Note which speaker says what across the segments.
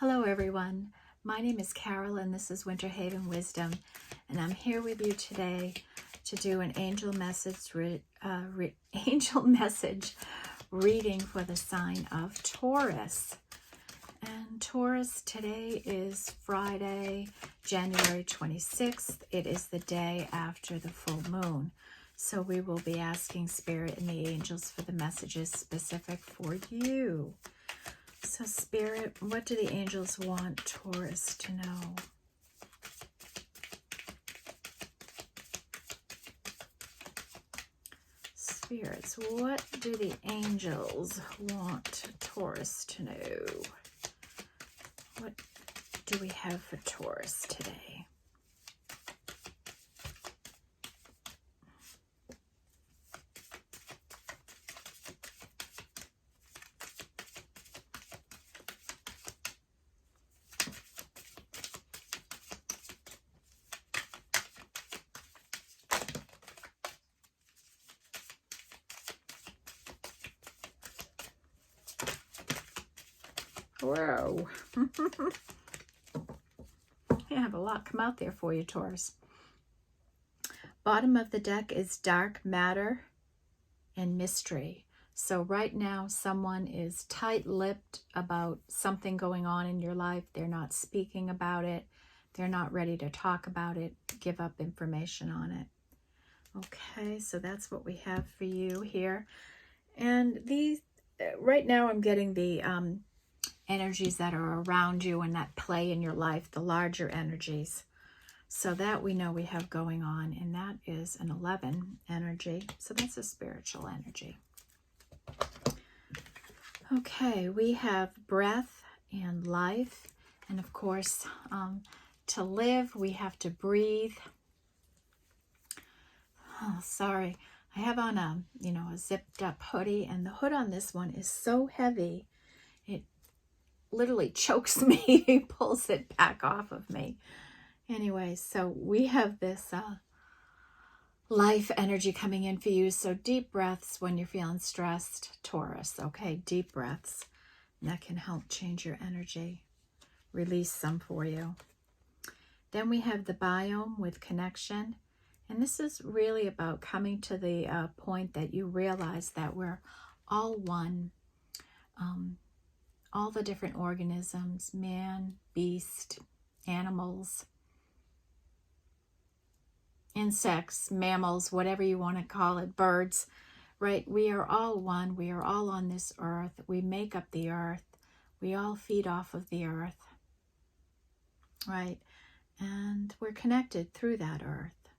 Speaker 1: Hello everyone, my name is Carol and this is Winter Haven Wisdom, and I'm here with you today to do an angel message reading for the sign of Taurus. And Taurus, today is Friday, January 26th. It is the day after the full moon. So we will be asking Spirit and the angels for the messages specific for you. So Spirit, what do the angels want Taurus to know? Spirits, what do the angels want Taurus to know? What do we have for Taurus today? Whoa. I have a lot come out there for you, Taurus. Bottom of the deck is dark matter and mystery. So right now, someone is tight-lipped about something going on in your life. They're not speaking about it. They're not ready to talk about it, give up information on it. Okay, so that's what we have for you here. And these, right now I'm getting the energies that are around you and that play in your life, the larger energies. So that we know we have going on, and that is an 11 energy. So that's a spiritual energy. Okay, we have breath and life, and of course, to live, we have to breathe. Oh, sorry, I have on a zipped up hoodie, and the hood on this one is so heavy, it literally chokes me, pulls it back off of me. Anyway, so we have this life energy coming in for you. So deep breaths when you're feeling stressed, Taurus. Okay, deep breaths. And that can help change your energy. Release some for you. Then we have the biome with connection. And this is really about coming to the point that you realize that we're all one. All the different organisms, man, beast, animals, insects, mammals, whatever you want to call it, birds, right? We are all one. We are all on this earth. We make up the earth. We all feed off of the earth, right? And we're connected through that earth,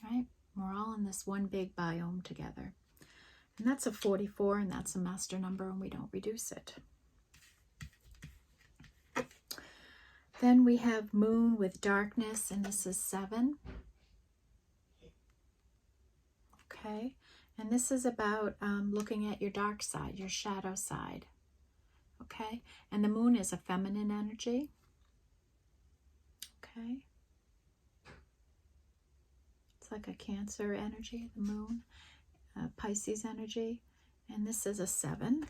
Speaker 1: right? We're all in this one big biome together. And that's a 44, and that's a master number, and we don't reduce it. Then we have moon with darkness, and this is 7. Okay, and this is about looking at your dark side, your shadow side. Okay, and the moon is a feminine energy. Okay, it's like a Cancer energy, the moon. Pisces energy, and this is a 7.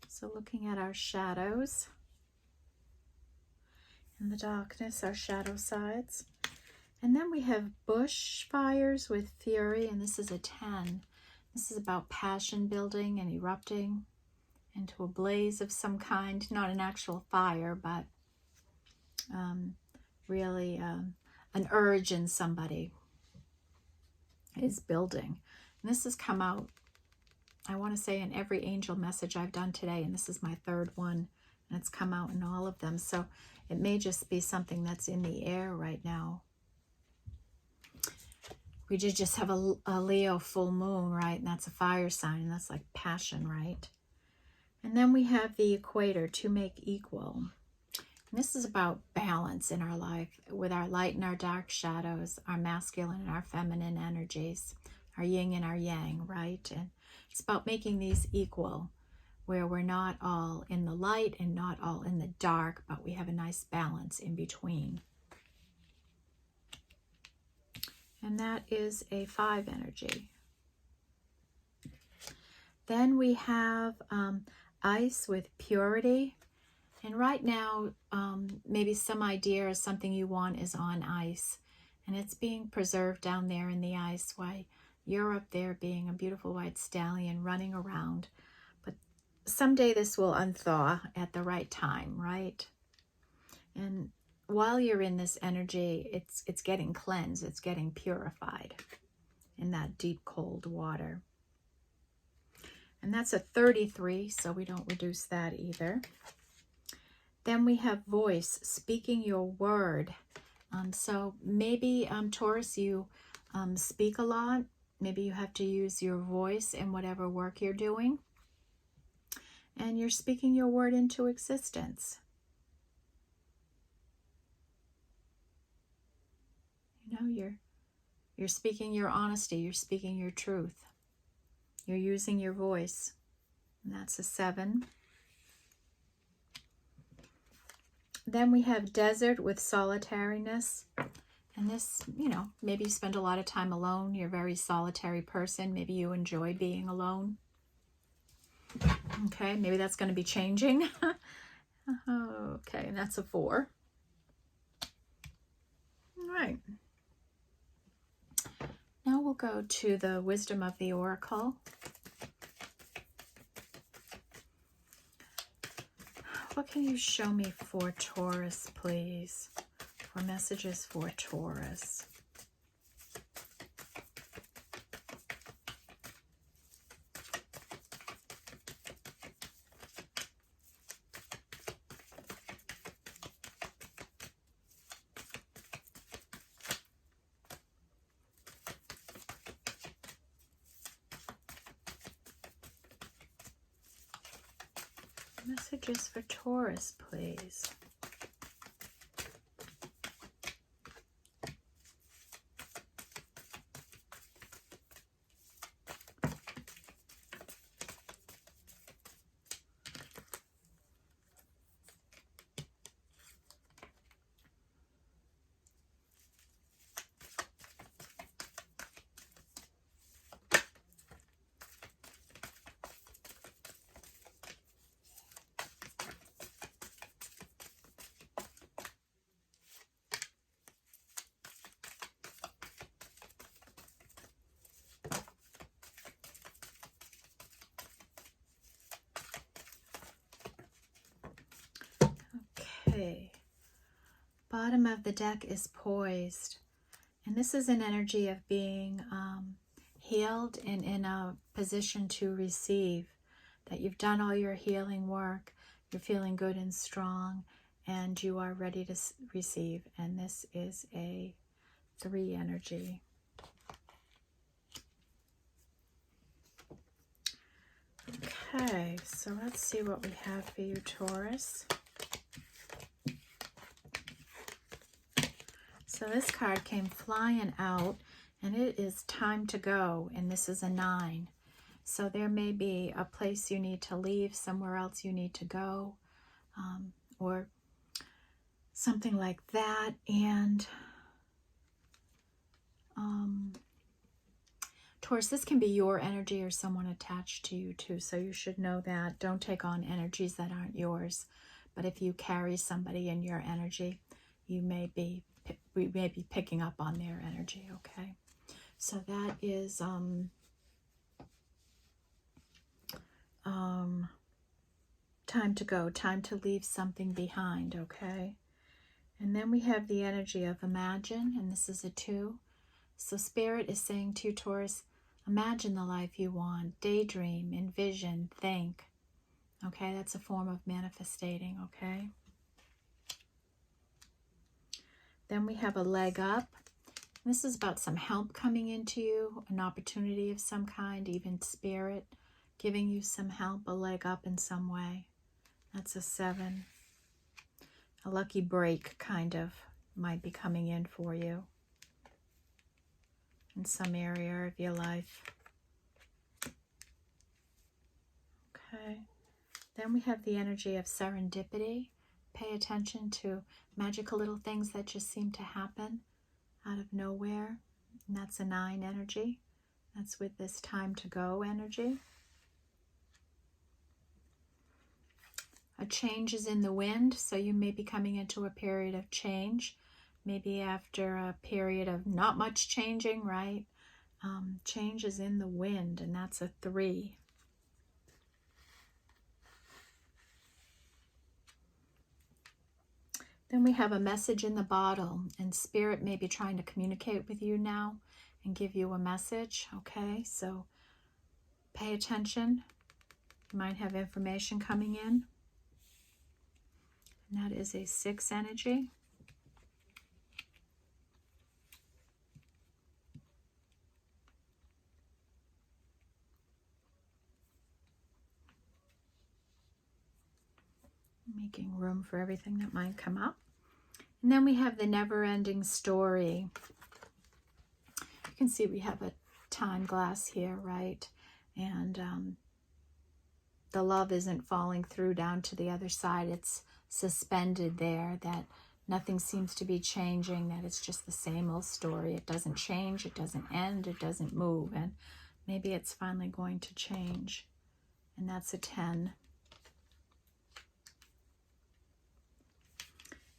Speaker 1: So looking at our shadows and the darkness, our shadow sides. And then we have bushfires with fury, and this is a 10. This is about passion building and erupting into a blaze of some kind, not an actual fire, but really an urge in somebody is building. And this has come out, I want to say, in every angel message I've done today, and this is my 3rd one, and it's come out in all of them. So it may just be something that's in the air right now. We did just have a Leo full moon, right? And that's a fire sign, and that's like passion, right? And then we have the equator, to make equal. And this is about balance in our life with our light and our dark shadows, our masculine and our feminine energies, our yin and our yang, right? And it's about making these equal, where we're not all in the light and not all in the dark, but we have a nice balance in between. And that is a 5 energy. Then we have ice with purity. And right now, maybe some idea or something you want is on ice. And it's being preserved down there in the ice while you're up there being a beautiful white stallion running around. But someday this will unthaw at the right time, right? And while you're in this energy, it's getting cleansed, it's getting purified in that deep cold water. And that's a 33, so we don't reduce that either. Then we have voice, speaking your word. So maybe, Taurus, you speak a lot. Maybe you have to use your voice in whatever work you're doing. And you're speaking your word into existence. You know, you're speaking your honesty. You're speaking your truth. You're using your voice. And that's a 7. Then we have desert with solitariness. And this, you know, maybe you spend a lot of time alone. You're a very solitary person. Maybe you enjoy being alone. Okay, maybe that's going to be changing. Okay, and that's a 4. All right. Now we'll go to the wisdom of the oracle. What can you show me for Taurus, please? For messages for Taurus. Messages for Taurus, please. Okay, bottom of the deck is poised, and this is an energy of being healed and in a position to receive, that you've done all your healing work, you're feeling good and strong, and you are ready to receive. And this is a 3 energy. Okay, so let's see what we have for you, Taurus. So this card came flying out, and it is time to go, and this is a 9. So there may be a place you need to leave, somewhere else you need to go, or something like that. And Taurus, this can be your energy or someone attached to you too, so you should know that. Don't take on energies that aren't yours. But if you carry somebody in your energy, we may be picking up on their energy, okay? So that is time to go, time to leave something behind, okay? And then we have the energy of imagine, and this is a 2. So Spirit is saying to you, Taurus, imagine the life you want, daydream, envision, think, okay? That's a form of manifestating, okay? Then we have a leg up. This is about some help coming into you, an opportunity of some kind, even Spirit giving you some help, a leg up in some way. That's a 7. A lucky break kind of might be coming in for you in some area of your life. Okay. Then we have the energy of serendipity. Pay attention to magical little things that just seem to happen out of nowhere. And that's a 9 energy. That's with this time to go energy. A change is in the wind, so you may be coming into a period of change. Maybe after a period of not much changing, right? Change is in the wind, and that's a 3. Then we have a message in the bottle, and Spirit may be trying to communicate with you now and give you a message, okay? So pay attention. You might have information coming in. And that is a 6 energy. Making room for everything that might come up. And then we have the never-ending story. You can see we have a time glass here, right? And the love isn't falling through down to the other side. It's suspended there, that nothing seems to be changing, that it's just the same old story. It doesn't change, it doesn't end, it doesn't move. And maybe it's finally going to change. And that's a 10.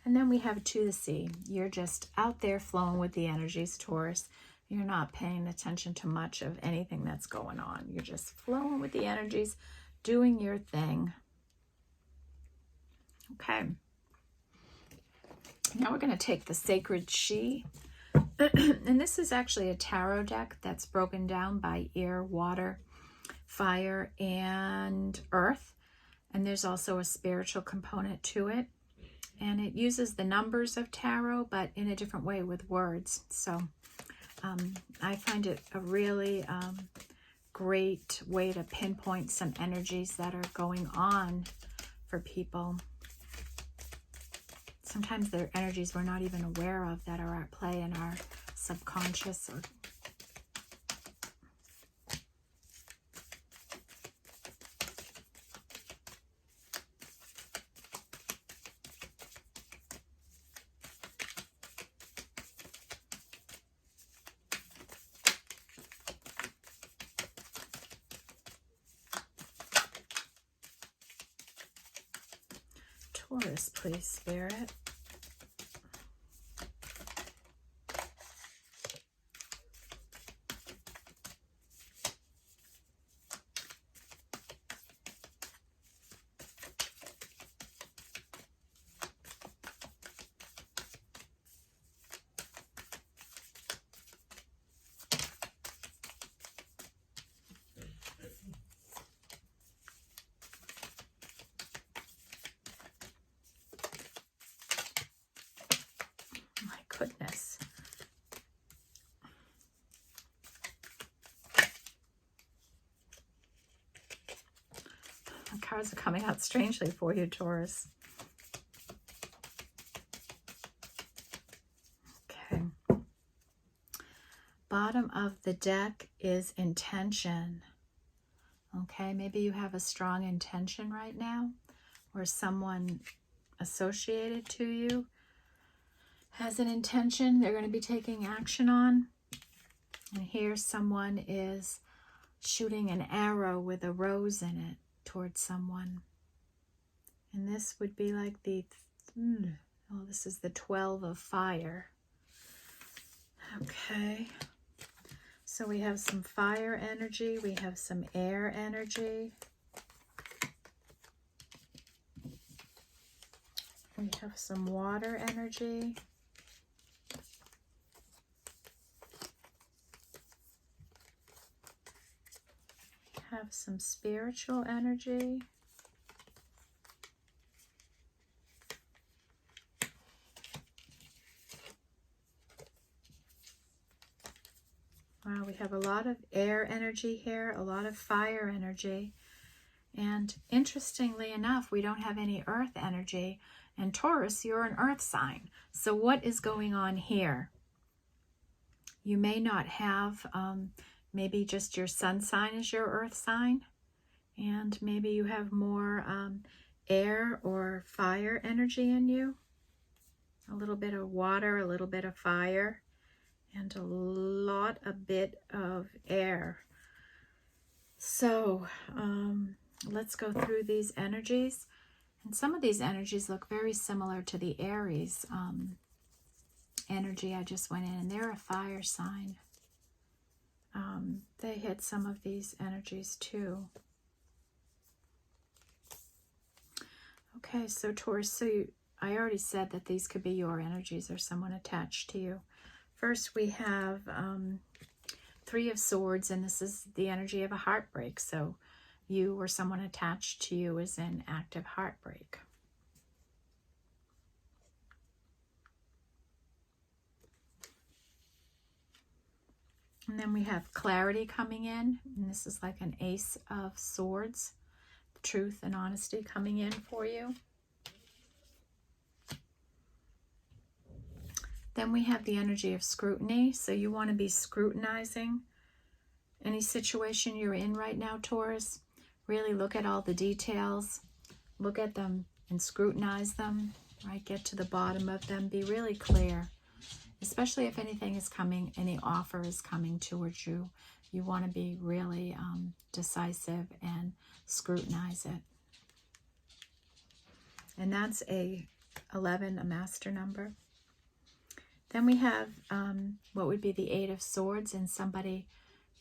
Speaker 1: And then we have to the sea. You're just out there flowing with the energies, Taurus. You're not paying attention to much of anything that's going on. You're just flowing with the energies, doing your thing. Okay. Now we're going to take the Sacred She. And this is actually a tarot deck that's broken down by air, water, fire, and earth. And there's also a spiritual component to it. And it uses the numbers of tarot, but in a different way with words. So I find it a really great way to pinpoint some energies that are going on for people. Sometimes they're energies we're not even aware of that are at play in our subconscious. Or Taurus, please, Spirit. Goodness. The cards are coming out strangely for you, Taurus. Okay. Bottom of the deck is intention. Okay, maybe you have a strong intention right now, or someone associated to you has an intention they're going to be taking action on. And here someone is shooting an arrow with a rose in it towards someone. And this would be like this is the 12 of fire. Okay. So we have some fire energy. We have some air energy. We have some water energy. Have some spiritual energy. Wow, we have a lot of air energy here, a lot of fire energy. And interestingly enough, we don't have any earth energy. And Taurus, you're an earth sign. So what is going on here? You may not have... maybe just your sun sign is your earth sign, and maybe you have more air or fire energy in you. A little bit of water, a little bit of fire, and a bit of air. So let's go through these energies And some of these energies look very similar to the Aries energy I just went in, and they're a fire sign. They hit some of these energies too. Okay, so Taurus, I already said that these could be your energies or someone attached to you. First, we have Three of Swords, and this is the energy of a heartbreak. So you or someone attached to you is in active heartbreak. And then we have clarity coming in, and this is like an Ace of Swords, truth and honesty coming in for you. Then we have the energy of scrutiny, so you want to be scrutinizing any situation you're in right now, Taurus. Really look at all the details, look at them and scrutinize them, right? Get to the bottom of them, be really clear. Especially if anything is coming, any offer is coming towards you. You want to be really decisive and scrutinize it. And that's a 11, a master number. Then we have what would be the Eight of Swords, and somebody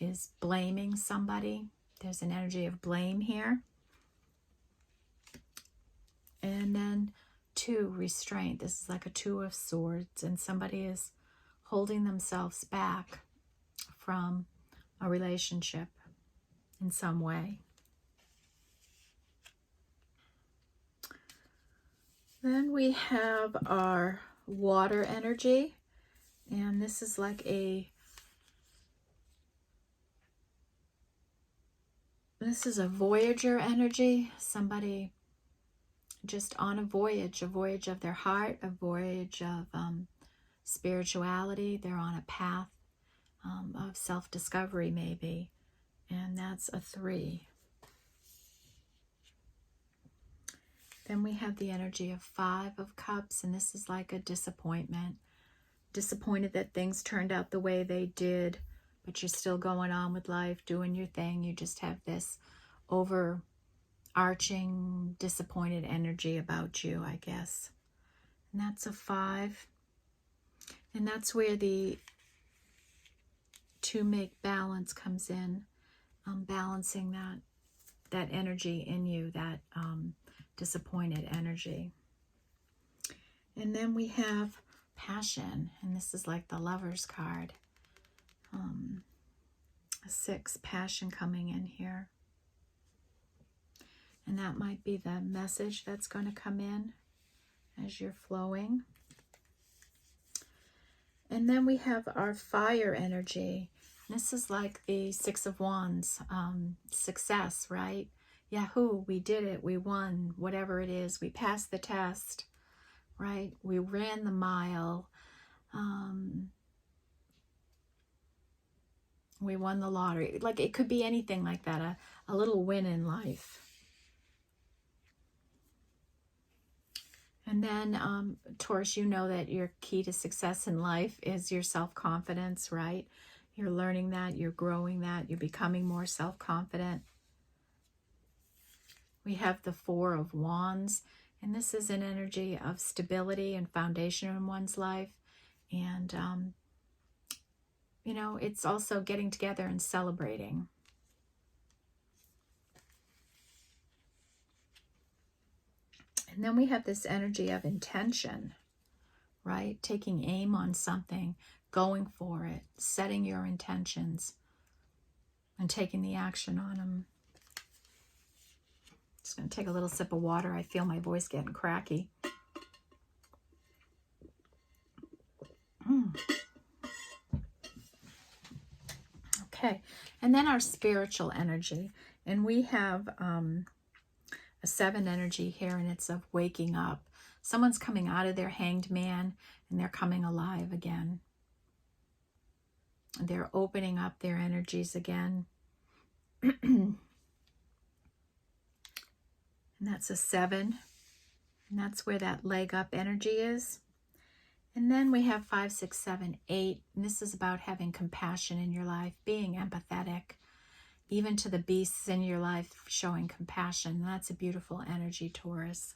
Speaker 1: is blaming somebody. There's an energy of blame here. And then 2, restraint. This is like a 2 of Swords, and somebody is holding themselves back from a relationship in some way. Then we have our water energy, and this is like this is a Voyager energy, somebody just on a voyage of their heart, a voyage of spirituality. They're on a path of self-discovery maybe, and that's a 3. Then we have the energy of 5 of Cups, and this is like a disappointment. Disappointed that things turned out the way they did, but you're still going on with life, doing your thing. You just have this overarching disappointed energy about you, I guess. And that's a 5. And that's where the to make balance comes in, balancing that energy in you, that disappointed energy. And then we have passion, and this is like the Lover's card. A 6, passion coming in here. And that might be the message that's going to come in as you're flowing. And then we have our fire energy. This is like the 6 of Wands, success, right? Yahoo, we did it, we won, whatever it is, we passed the test, right? We ran the mile, we won the lottery. Like, it could be anything like that, a little win in life. And then, Taurus, you know that your key to success in life is your self-confidence, right? You're learning that, you're growing that, you're becoming more self-confident. We have the 4 of Wands, and this is an energy of stability and foundation in one's life. And, you know, it's also getting together and celebrating. And then we have this energy of intention, right? Taking aim on something, going for it, setting your intentions, and taking the action on them. Just going to take a little sip of water. I feel my voice getting cracky. Okay, and then our spiritual energy. And we have a 7 energy here, and it's of waking up. Someone's coming out of their hanged man, and they're coming alive again. They're opening up their energies again. And that's a 7. And that's where that leg up energy is. And then we have 5, 6, 7, 8. And this is about having compassion in your life, being empathetic, even to the beasts in your life, showing compassion. That's a beautiful energy, Taurus.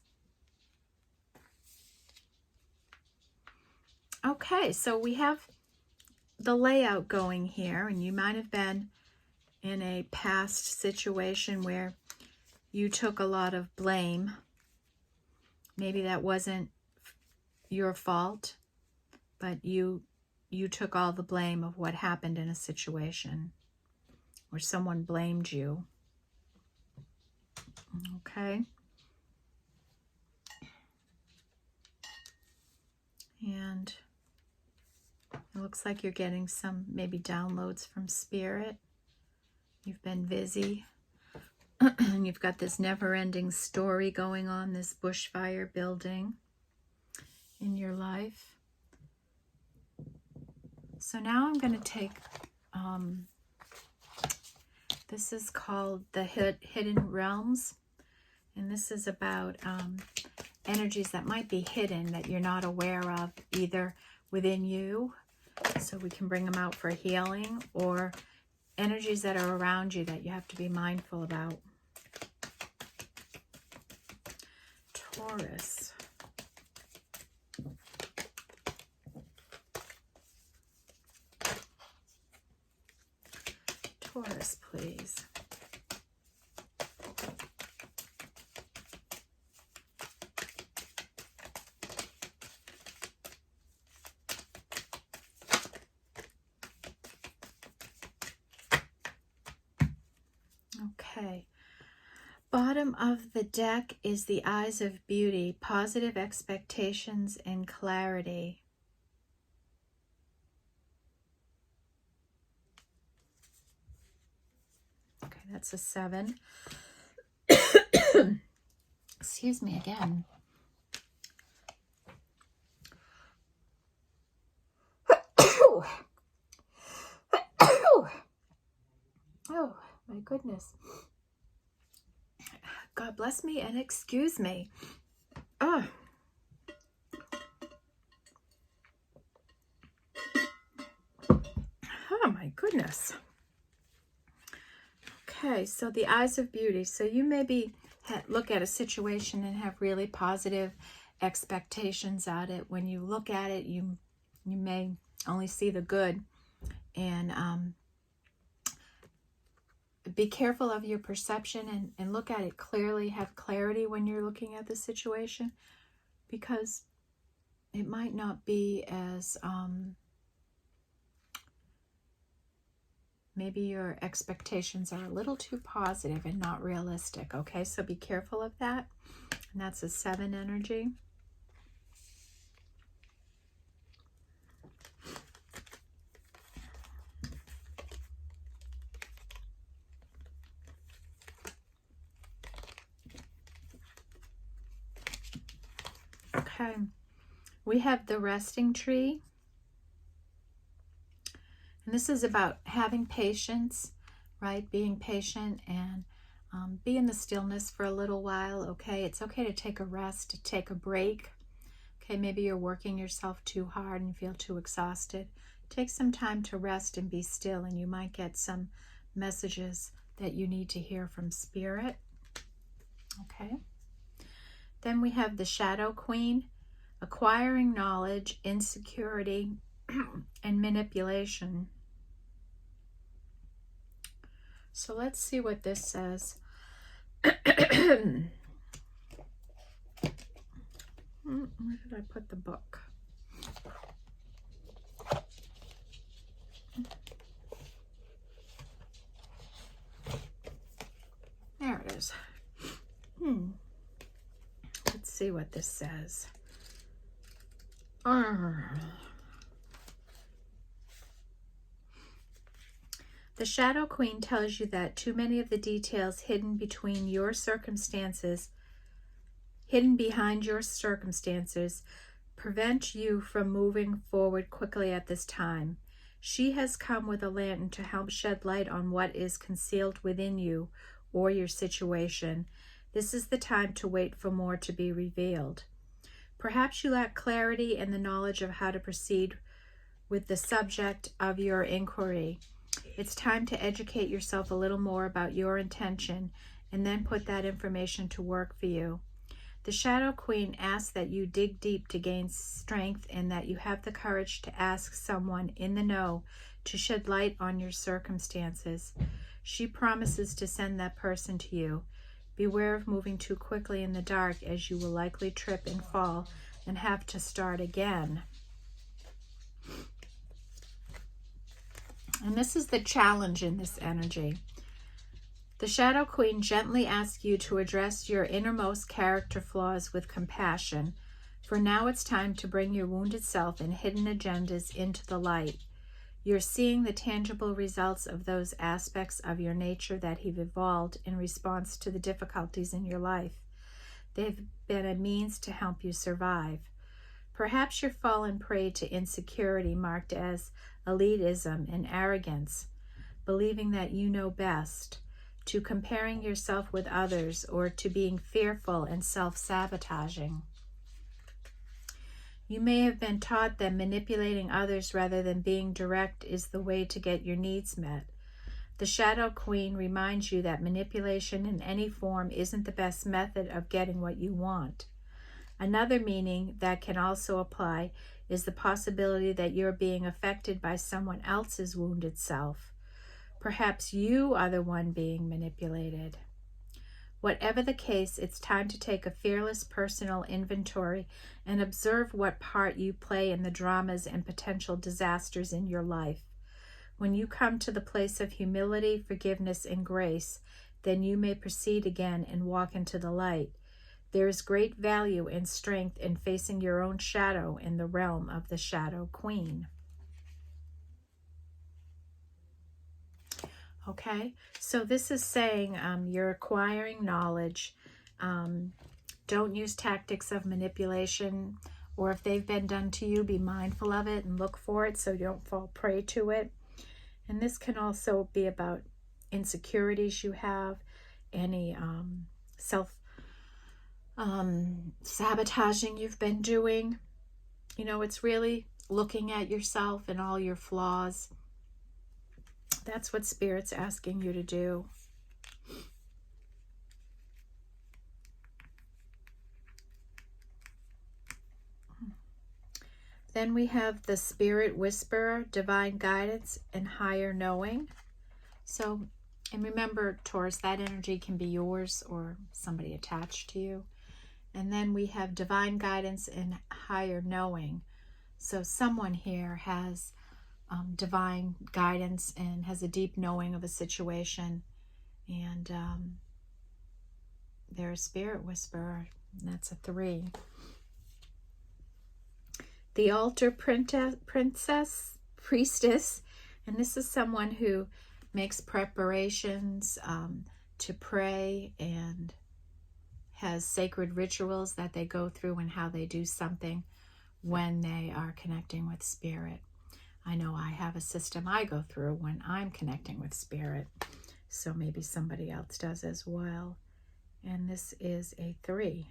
Speaker 1: Okay, so we have the layout going here, and you might have been in a past situation where you took a lot of blame. Maybe that wasn't your fault, but you took all the blame of what happened in a situation where someone blamed you. Okay. And it looks like you're getting some maybe downloads from Spirit. You've been busy. And you've got this never-ending story going on, this bushfire building in your life. So now I'm going to take, this is called the Hidden Realms. And this is about energies that might be hidden that you're not aware of, either within you, so we can bring them out for healing, or energies that are around you that you have to be mindful about. Taurus. Taurus, please. Okay. Bottom of the deck is the Eyes of Beauty, positive expectations and clarity. Okay, that's a 7. Excuse me again. Oh, my goodness. God bless me and excuse me. Oh. Oh, my goodness. Okay, so the Eyes of Beauty. So you maybe look at a situation and have really positive expectations at it. When you look at it, you may only see the good. And be careful of your perception and look at it clearly. Have clarity when you're looking at the situation, because it might not be as maybe your expectations are a little too positive and not realistic. Okay, so be careful of that. And that's a 7 energy. Okay, we have the Resting Tree. And this is about having patience, right? Being patient and be in the stillness for a little while, okay? It's okay to take a rest, to take a break. Okay, maybe you're working yourself too hard and feel too exhausted. Take some time to rest and be still, and you might get some messages that you need to hear from Spirit. Okay. Then we have the Shadow Queen, acquiring knowledge, insecurity, and manipulation. So let's see what this says. Where did I put the book? There it is. Let's see what this says. The Shadow Queen tells you that too many of the details hidden behind your circumstances prevent you from moving forward quickly at this time. She has come with a lantern to help shed light on what is concealed within you or your situation. This is the time to wait for more to be revealed. Perhaps you lack clarity and the knowledge of how to proceed with the subject of your inquiry. It's time to educate yourself a little more about your intention and then put that information to work for you. The Shadow Queen asks that you dig deep to gain strength and that you have the courage to ask someone in the know to shed light on your circumstances. She promises to send that person to you. Beware of moving too quickly in the dark, as you will likely trip and fall and have to start again. And this is the challenge in this energy. The Shadow Queen gently asks you to address your innermost character flaws with compassion, for now it's time to bring your wounded self and hidden agendas into the light. You're seeing the tangible results of those aspects of your nature that have evolved in response to the difficulties in your life. They've been a means to help you survive. Perhaps you're fallen prey to insecurity marked as elitism and arrogance, believing that you know best, to comparing yourself with others, or to being fearful and self-sabotaging. You may have been taught that manipulating others rather than being direct is the way to get your needs met. The Shadow Queen reminds you that manipulation in any form isn't the best method of getting what you want. Another meaning that can also apply is the possibility that you're being affected by someone else's wounded self. Perhaps you are the one being manipulated. Whatever the case, it's time to take a fearless personal inventory and observe what part you play in the dramas and potential disasters in your life. When you come to the place of humility, forgiveness, and grace, then you may proceed again and walk into the light. There is great value and strength in facing your own shadow in the realm of the Shadow Queen. Okay, so this is saying you're acquiring knowledge. Don't use tactics of manipulation, or if they've been done to you, be mindful of it and look for it so you don't fall prey to it. And this can also be about insecurities you have, any self-sabotaging you've been doing. You know, it's really looking at yourself and all your flaws. That's what Spirit's asking you to do. Then we have the Spirit Whisperer, Divine Guidance, and Higher Knowing. So, and remember, Taurus, that energy can be yours or somebody attached to you. And then we have Divine Guidance and Higher Knowing. So someone here has divine guidance and has a deep knowing of a situation, and they're a Spirit Whisperer, and that's a 3. The Altar Priestess, and this is someone who makes preparations to pray and has sacred rituals that they go through and how they do something when they are connecting with Spirit. I know I have a system I go through when I'm connecting with Spirit, so maybe somebody else does as well. And this is a 3.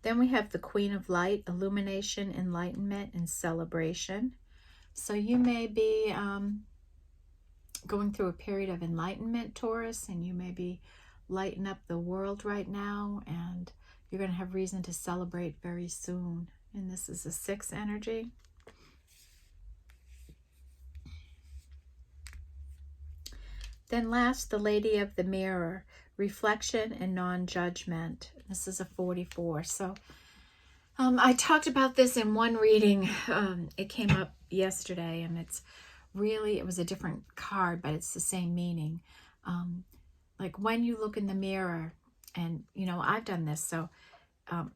Speaker 1: Then we have the Queen of Light, Illumination, Enlightenment, and Celebration. So you may be going through a period of enlightenment, Taurus, and you may be lighten up the world right now, and you're going to have reason to celebrate very soon. And this is a 6 energy. Then last, the Lady of the Mirror, Reflection and Non-Judgment. This is a 44. So I talked about this in one reading. It came up yesterday, and it's really, it was a different card, but it's the same meaning. Like when you look in the mirror, and you know, I've done this, so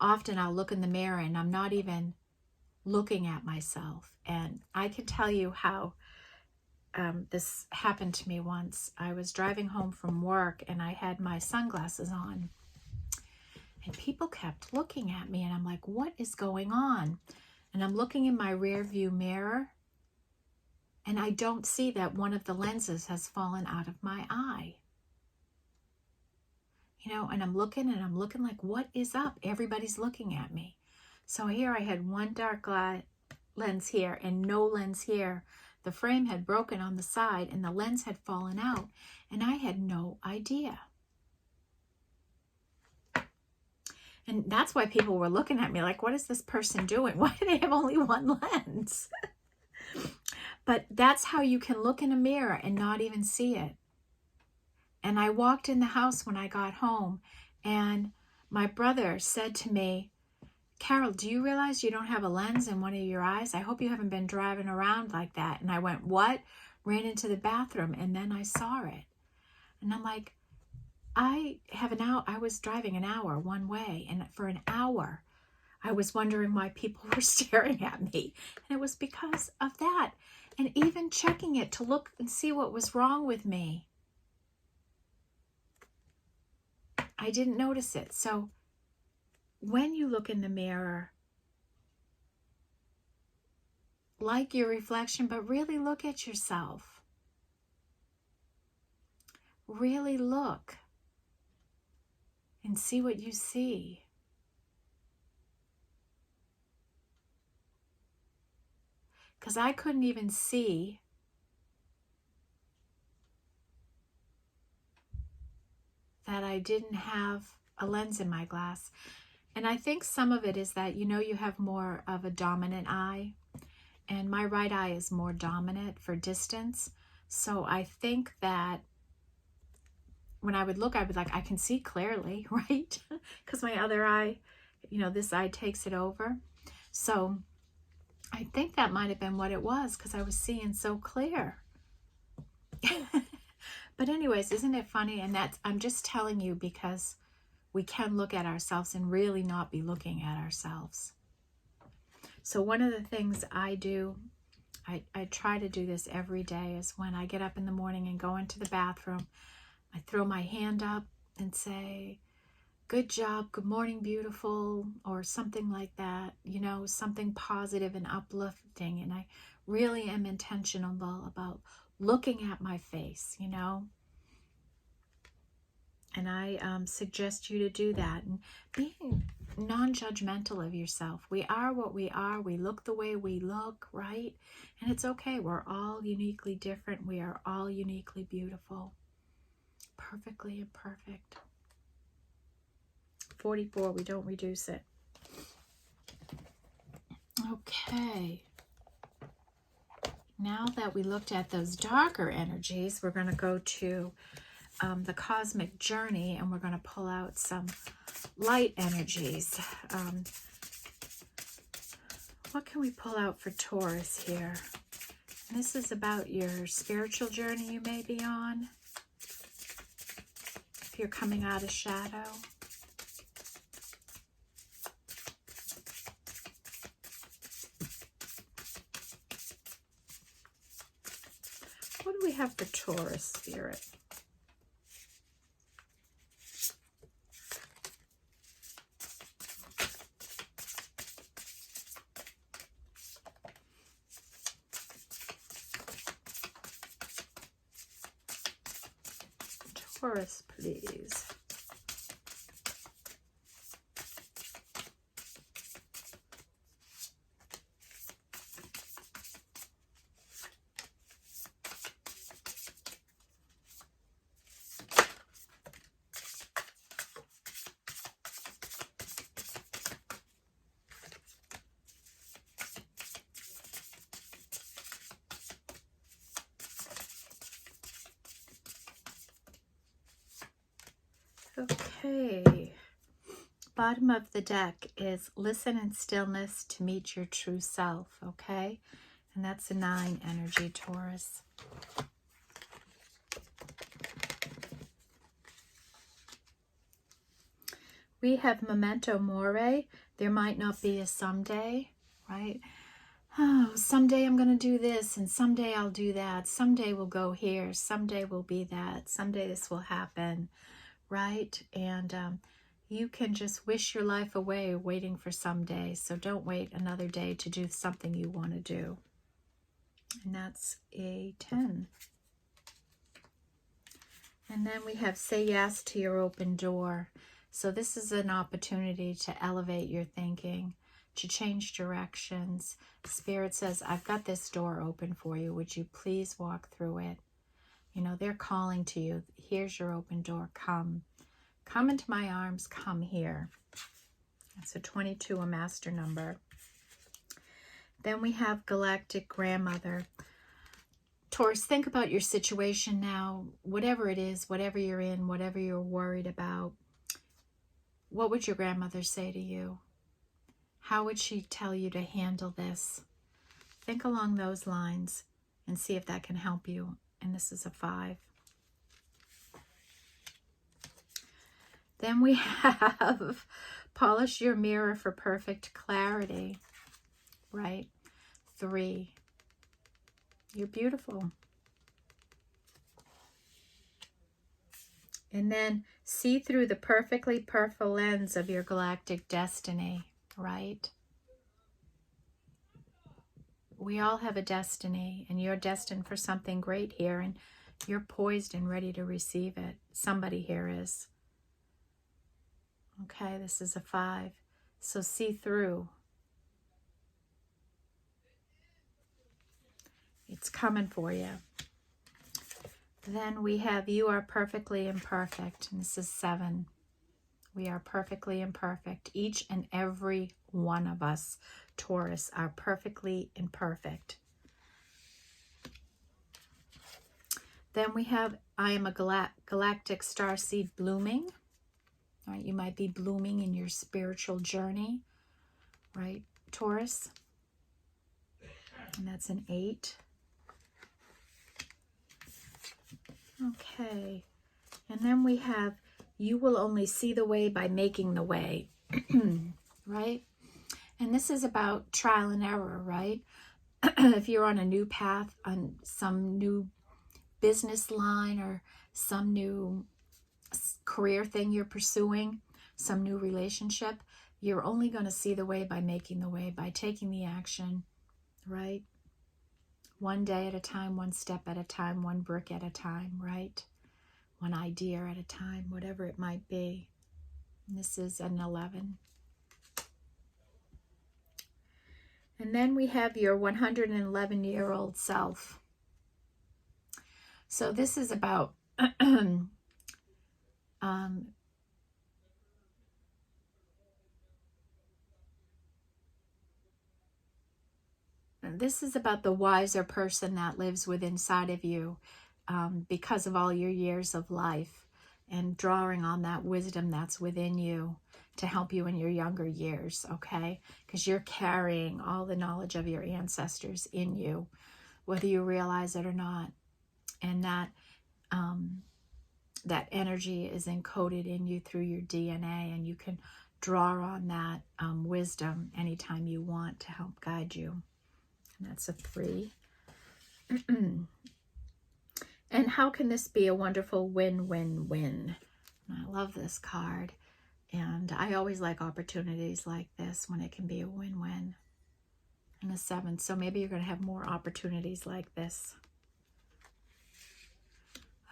Speaker 1: often I'll look in the mirror and I'm not even looking at myself. And I can tell you how this happened to me once. I was driving home from work and I had my sunglasses on, and people kept looking at me, and I'm like, what is going on? And I'm looking in my rear view mirror, and I don't see that one of the lenses has fallen out of my eye. You know, and I'm looking like, what is up? Everybody's looking at me. So here I had one dark lens here and no lens here. the frame had broken on the side and the lens had fallen out, and I had no idea. And that's why people were looking at me like, what is this person doing? Why do they have only one lens? But that's how you can look in a mirror and not even see it. And I walked in the house when I got home, and my brother said to me, Carol, do you realize you don't have a lens in one of your eyes? I hope you haven't been driving around like that. And I went, what? Ran into the bathroom, and then I saw it. And I'm like, I was driving an hour one way, and for an hour I was wondering why people were staring at me. And it was because of that. And even checking it to look and see what was wrong with me, I didn't notice it. So when you look in the mirror, like your reflection, but really look at yourself. Really look and see what you see. Because I couldn't even see that I didn't have a lens in my glass. And I think some of it is that, you know, you have more of a dominant eye, and my right eye is more dominant for distance. So I think that when I would look, I would like, I can see clearly, right? Because my other eye, you know, this eye takes it over. So I think that might have been what it was, because I was seeing so clear. But anyways, isn't it funny? And I'm just telling you because we can look at ourselves and really not be looking at ourselves. So one of the things I do, I try to do this every day, is when I get up in the morning and go into the bathroom, I throw my hand up and say, good job, good morning, beautiful, or something like that, you know, something positive and uplifting. And I really am intentional about looking at my face, you know. And I suggest you to do that, and being non-judgmental of yourself. We are what we are. We look the way we look, right? And it's okay. We're all uniquely different. We are all uniquely beautiful. Perfectly imperfect. 44, we don't reduce it. Okay. Now that we looked at those darker energies, we're going to go to the cosmic journey, and we're going to pull out some light energies. What can we pull out for Taurus here? And this is about your spiritual journey you may be on. If you're coming out of shadow. What do we have for Taurus spirit? Taurus, please. Okay, bottom of the deck is listen in stillness to meet your true self, okay? And that's a 9 energy, Taurus. We have memento mori. There might not be a someday, right? Oh, someday I'm going to do this, and someday I'll do that. Someday we'll go here. Someday we'll be that. Someday this will happen. Right? And you can just wish your life away waiting for someday. So don't wait another day to do something you want to do. And that's a 10. And then we have say yes to your open door. So this is an opportunity to elevate your thinking, to change directions. Spirit says, I've got this door open for you. Would you please walk through it? You know, they're calling to you. Here's your open door. Come. Come into my arms. Come here. That's a 22, a master number. Then we have Galactic Grandmother. Taurus, think about your situation now. Whatever it is, whatever you're in, whatever you're worried about. What would your grandmother say to you? How would she tell you to handle this? Think along those lines and see if that can help you. And this is a 5. Then we have polish your mirror for perfect clarity, right? 3. You're beautiful. And then see through the perfectly perfect lens of your galactic destiny, right? We all have a destiny, and you're destined for something great here, and you're poised and ready to receive it. Somebody here is. Okay, this is a 5. So see through. It's coming for you. Then we have you are perfectly imperfect, and this is 7. We are perfectly imperfect. Each and every one of us, Taurus, are perfectly imperfect. Then we have I am a galactic starseed blooming. All right, you might be blooming in your spiritual journey, right, Taurus? And that's an 8. Okay, and then we have you will only see the way by making the way, right? And this is about trial and error, right? If you're on a new path, on some new business line or some new career thing you're pursuing, some new relationship, you're only going to see the way by making the way, by taking the action, right? One day at a time, one step at a time, one brick at a time, right? One idea at a time, whatever it might be. And this is an 11. And then we have your 111-year-old self. So this is about this is about the wiser person that lives within inside of you because of all your years of life, and drawing on that wisdom that's within you to help you in your younger years, okay? Because you're carrying all the knowledge of your ancestors in you, whether you realize it or not. And that that energy is encoded in you through your DNA, and you can draw on that wisdom anytime you want to help guide you. And that's a 3. And how can this be a wonderful win-win-win? I love this card. And I always like opportunities like this when it can be a win-win. And a 7. So maybe you're going to have more opportunities like this.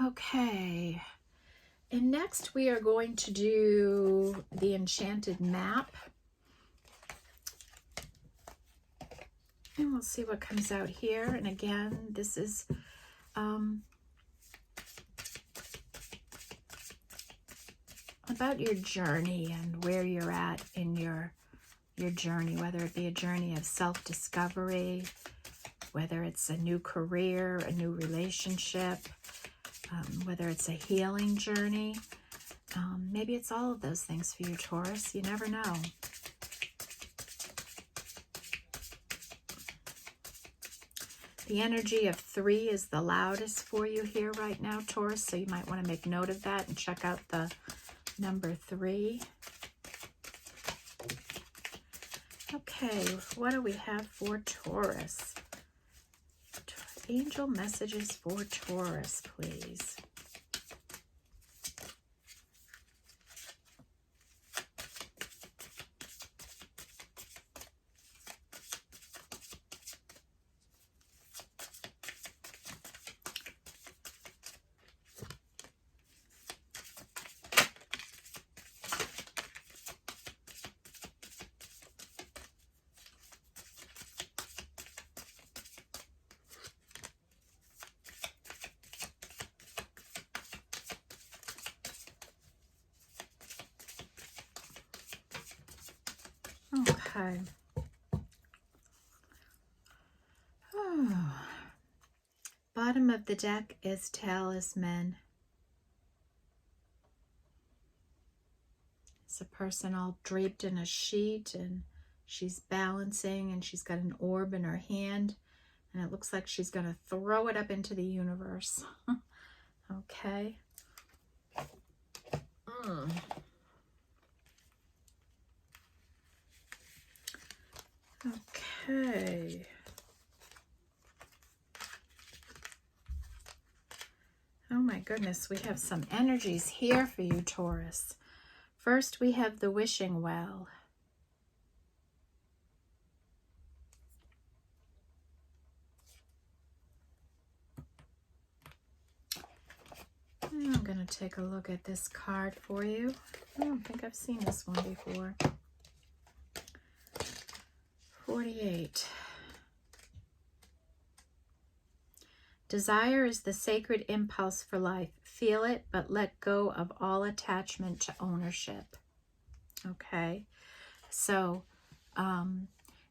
Speaker 1: Okay. And next we are going to do the enchanted map. And we'll see what comes out here. And again, this is about your journey and where you're at in your journey, whether it be a journey of self-discovery, whether it's a new career, a new relationship, whether it's a healing journey. Maybe it's all of those things for you, Taurus. You never know. The energy of 3 is the loudest for you here right now, Taurus, so you might want to make note of that and check out the number 3. Okay, what do we have for Taurus? Angel messages for Taurus, please. Okay. Oh. Bottom of the deck is Talisman. It's a person all draped in a sheet, and she's balancing, and she's got an orb in her hand, and it looks like she's going to throw it up into the universe. Okay. Okay. Oh my goodness, we have some energies here for you, Taurus. First, we have the wishing well. I'm going to take a look at this card for you. I don't think I've seen this one before. 48. Desire is the sacred impulse for life. Feel it, but let go of all attachment to ownership. Okay, so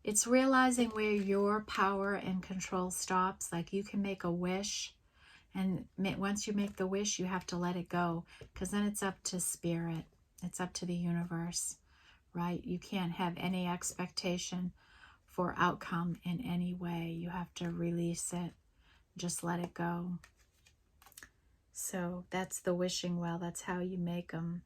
Speaker 1: it's realizing where your power and control stops. Like, you can make a wish, and once you make the wish, you have to let it go, because then it's up to spirit. It's up to the universe, right? You can't have any expectation for outcome in any way. You have to release it. Just let it go. So that's the wishing well. That's how you make them.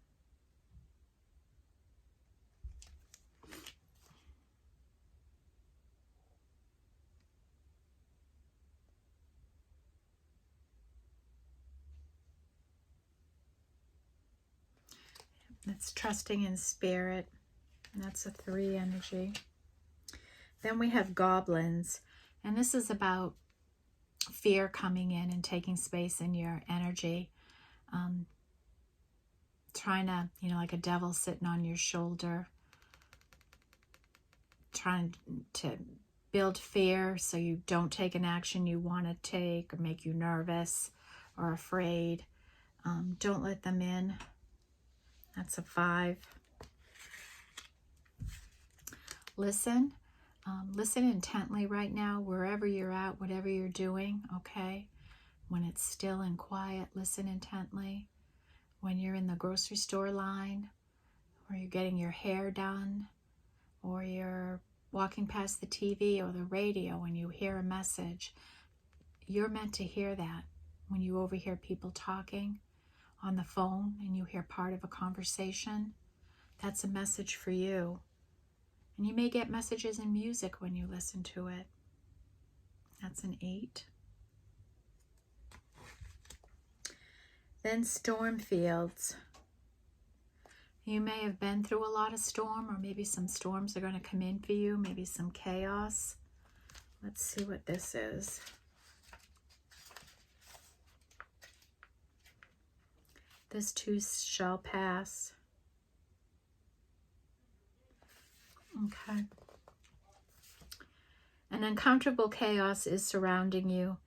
Speaker 1: It's trusting in spirit. And that's a 3 energy. Then we have goblins. And this is about fear coming in and taking space in your energy. Trying to, like a devil sitting on your shoulder. Trying to build fear so you don't take an action you want to take, or make you nervous or afraid. Don't let them in. That's a 5. Listen. Listen intently right now, wherever you're at, whatever you're doing, okay? When it's still and quiet, listen intently. When you're in the grocery store line, or you're getting your hair done, or you're walking past the TV or the radio, when you hear a message, you're meant to hear that. When you overhear people talking on the phone and you hear part of a conversation, that's a message for you. And you may get messages in music when you listen to it. That's an 8. Then storm fields. You may have been through a lot of storm, or maybe some storms are going to come in for you, maybe some chaos. Let's see what this is. This too shall pass. Okay. An uncomfortable chaos is surrounding you.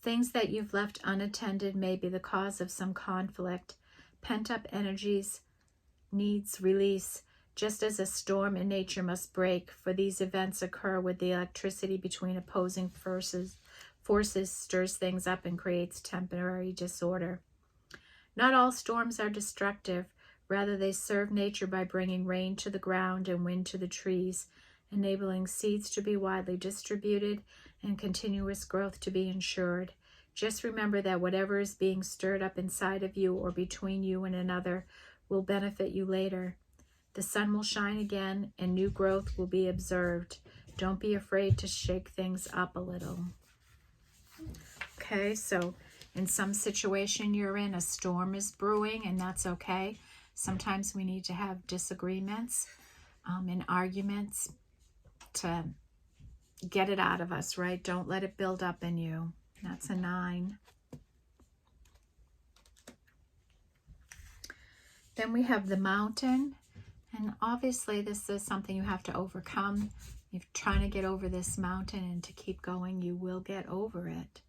Speaker 1: Things that you've left unattended may be the cause of some conflict. Pent-up energies needs release, just as a storm in nature must break, for these events occur with the electricity between opposing forces stirs things up and creates temporary disorder. Not all storms are destructive. Rather, they serve nature by bringing rain to the ground and wind to the trees, enabling seeds to be widely distributed and continuous growth to be ensured. Just remember that whatever is being stirred up inside of you or between you and another will benefit you later. The sun will shine again and new growth will be observed. Don't be afraid to shake things up a little. Okay, so in some situation you're in, a storm is brewing, and that's okay. Sometimes we need to have disagreements and arguments to get it out of us, right? Don't let it build up in you. That's a 9. Then we have the mountain. And obviously this is something you have to overcome. You're trying to get over this mountain, and to keep going, you will get over it.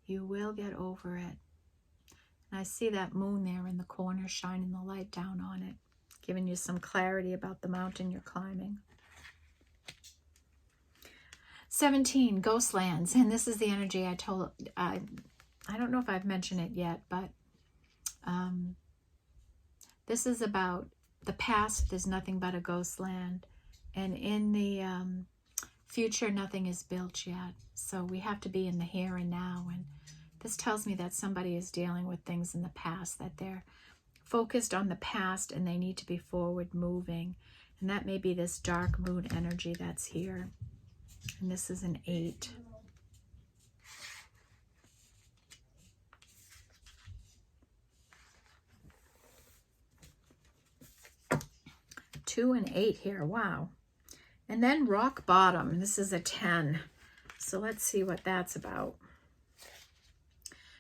Speaker 1: You will get over it. And I see that moon there in the corner shining the light down on it. giving you some clarity about the mountain you're climbing. 17, ghost lands. And this is the energy I don't know if I've mentioned it yet, but this is about the past. There's nothing but a ghost land. And in the future, nothing is built yet. So we have to be in the here and now. And this tells me that somebody is dealing with things in the past, that they're focused on the past and they need to be forward moving. And that may be this dark moon energy that's here. And this is an 8. Two and 8 here. Wow. And then rock bottom. This is a 10. So let's see what that's about.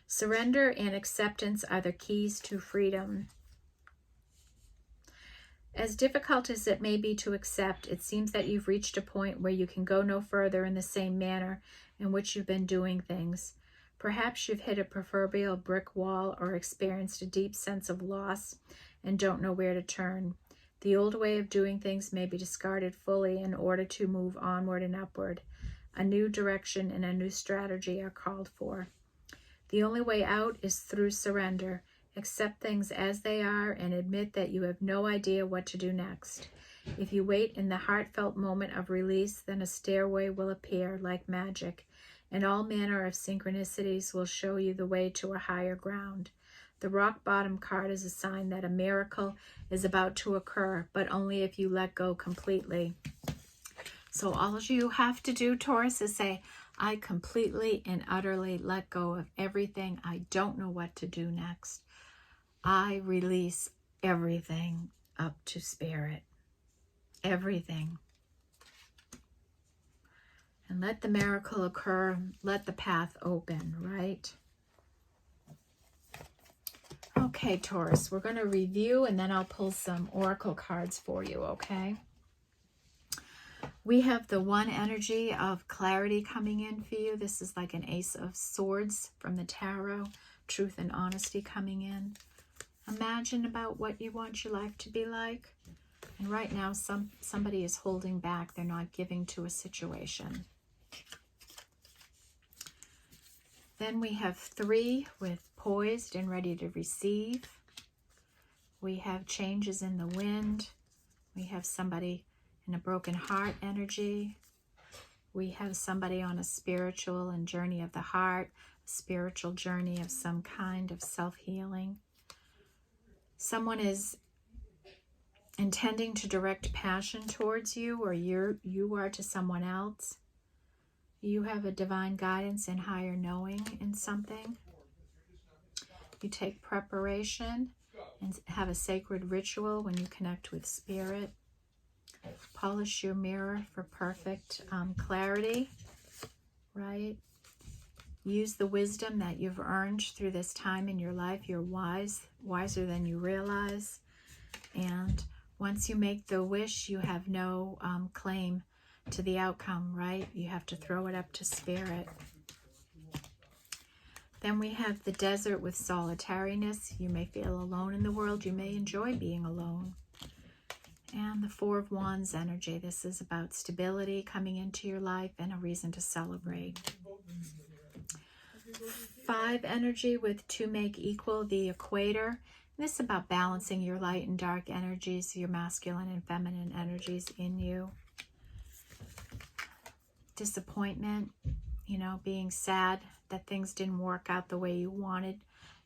Speaker 1: Surrender and acceptance are the keys to freedom. As difficult as it may be to accept, it seems that you've reached a point where you can go no further in the same manner in which you've been doing things. Perhaps you've hit a proverbial brick wall or experienced a deep sense of loss and don't know where to turn. The old way of doing things may be discarded fully in order to move onward and upward. A new direction and a new strategy are called for. The only way out is through surrender. Accept things as they are and admit that you have no idea what to do next. If you wait in the heartfelt moment of release, then a stairway will appear like magic, and all manner of synchronicities will show you the way to a higher ground. The rock bottom card is a sign that a miracle is about to occur, but only if you let go completely. So all you have to do, Taurus, is say, I completely and utterly let go of everything. I don't know what to do next. I release everything up to Spirit. Everything. And let the miracle occur. Let the path open, right? Okay, Taurus, we're going to review and then I'll pull some oracle cards for you, okay? We have the 1 energy of clarity coming in for you. This is like an Ace of Swords from the Tarot. Truth and honesty coming in. Imagine about what you want your life to be like. And right now, somebody is holding back. They're not giving to a situation. Then we have 3 with poised and ready to receive. We have changes in the wind. We have somebody in a broken heart energy. We have somebody on a spiritual and journey of the heart, a spiritual journey of some kind of self-healing. Someone is intending to direct passion towards you, or you are to someone else. You have a divine guidance and higher knowing in something. You take preparation and have a sacred ritual when you connect with Spirit. Polish your mirror for perfect clarity, right? Use the wisdom that you've earned through this time in your life. You're wiser than you realize. And once you make the wish, you have no claim to the outcome, right? You have to throw it up to Spirit. Then we have the desert with solitariness. You may feel alone in the world. You may enjoy being alone. And the 4 of Wands energy. This is about stability coming into your life and a reason to celebrate. 5 energy with 2 make equal, the equator. This is about balancing your light and dark energies, your masculine and feminine energies in you. Disappointment, being sad that things didn't work out the way you wanted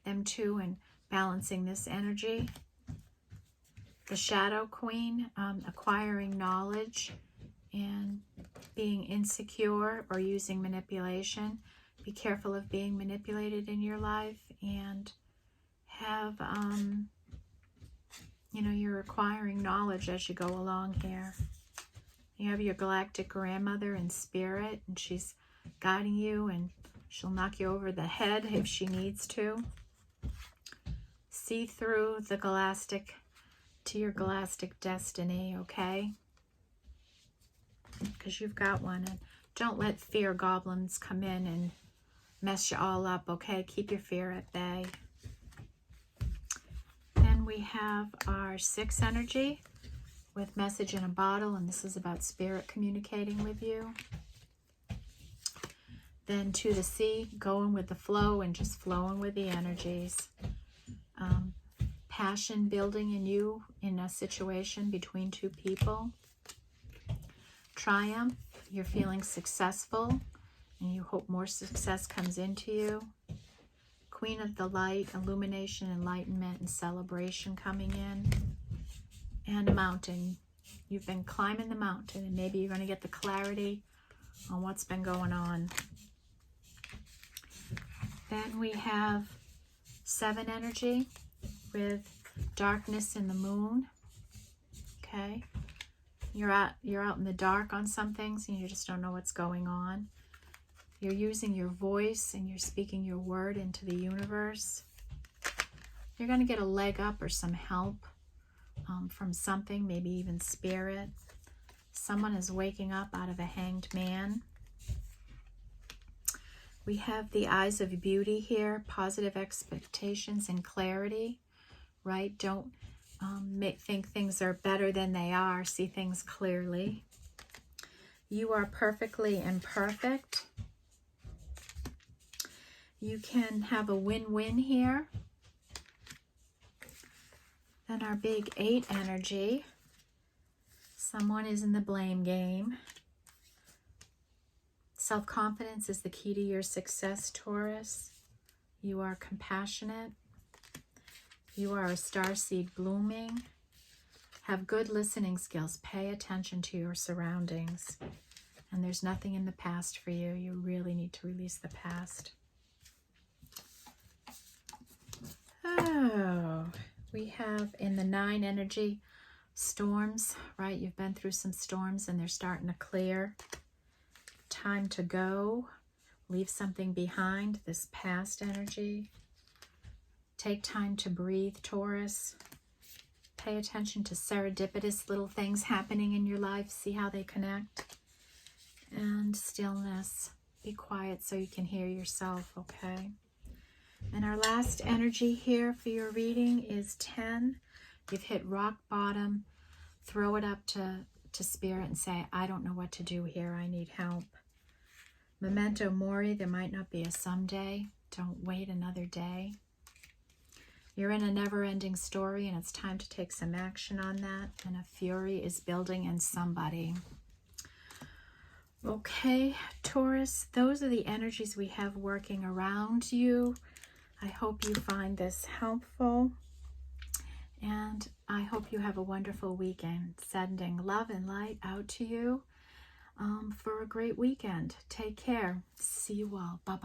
Speaker 1: them to, and balancing this energy. The Shadow Queen, acquiring knowledge and being insecure or using manipulation. Be careful of being manipulated in your life, and have, you're acquiring knowledge as you go along here. You have your galactic grandmother in Spirit, and she's guiding you, and she'll knock you over the head if she needs to. See through the galactic to your galactic destiny, okay? Because you've got one. And don't let fear goblins come in and mess you all up, okay? Keep your fear at bay. And we have our 6 energy with message in a bottle, and this is about spirit communicating with you. Then 2 to sea, going with the flow and just flowing with the energies. Passion building in you in a situation between 2 people. Triumph, you're feeling successful and you hope more success comes into you. Queen of the light, illumination, enlightenment, and celebration coming in. And a mountain. You've been climbing the mountain and maybe you're going to get the clarity on what's been going on. Then we have 7 energy with darkness in the moon. Okay. You're out in the dark on some things and you just don't know what's going on. You're using your voice and you're speaking your word into the universe. You're going to get a leg up or some help from something, maybe even spirit. Someone is waking up out of a hanged man. We have the eyes of beauty here, positive expectations and clarity, right? Don't think things are better than they are. See things clearly. You are perfectly imperfect. You can have a win-win here. Then our big 8 energy. Someone is in the blame game. Self-confidence is the key to your success, Taurus. You are compassionate. You are a starseed blooming. Have good listening skills. Pay attention to your surroundings. And there's nothing in the past for you. You really need to release the past. Oh, we have in the 9 energy storms, right? You've been through some storms and they're starting to clear. Time to go. Leave something behind, this past energy. Take time to breathe, Taurus. Pay attention to serendipitous little things happening in your life. See how they connect. And stillness. Be quiet so you can hear yourself, okay? And our last energy here for your reading is 10. You've hit rock bottom. Throw it up to spirit and say, I don't know what to do here. I need help. Memento mori, there might not be a someday. Don't wait another day. You're in a never-ending story and it's time to take some action on that. And a fury is building in somebody. Okay, Taurus, those are the energies we have working around you. I hope you find this helpful. And I hope you have a wonderful weekend. Sending love and light out to you for a great weekend. Take care. See you all. Bye-bye.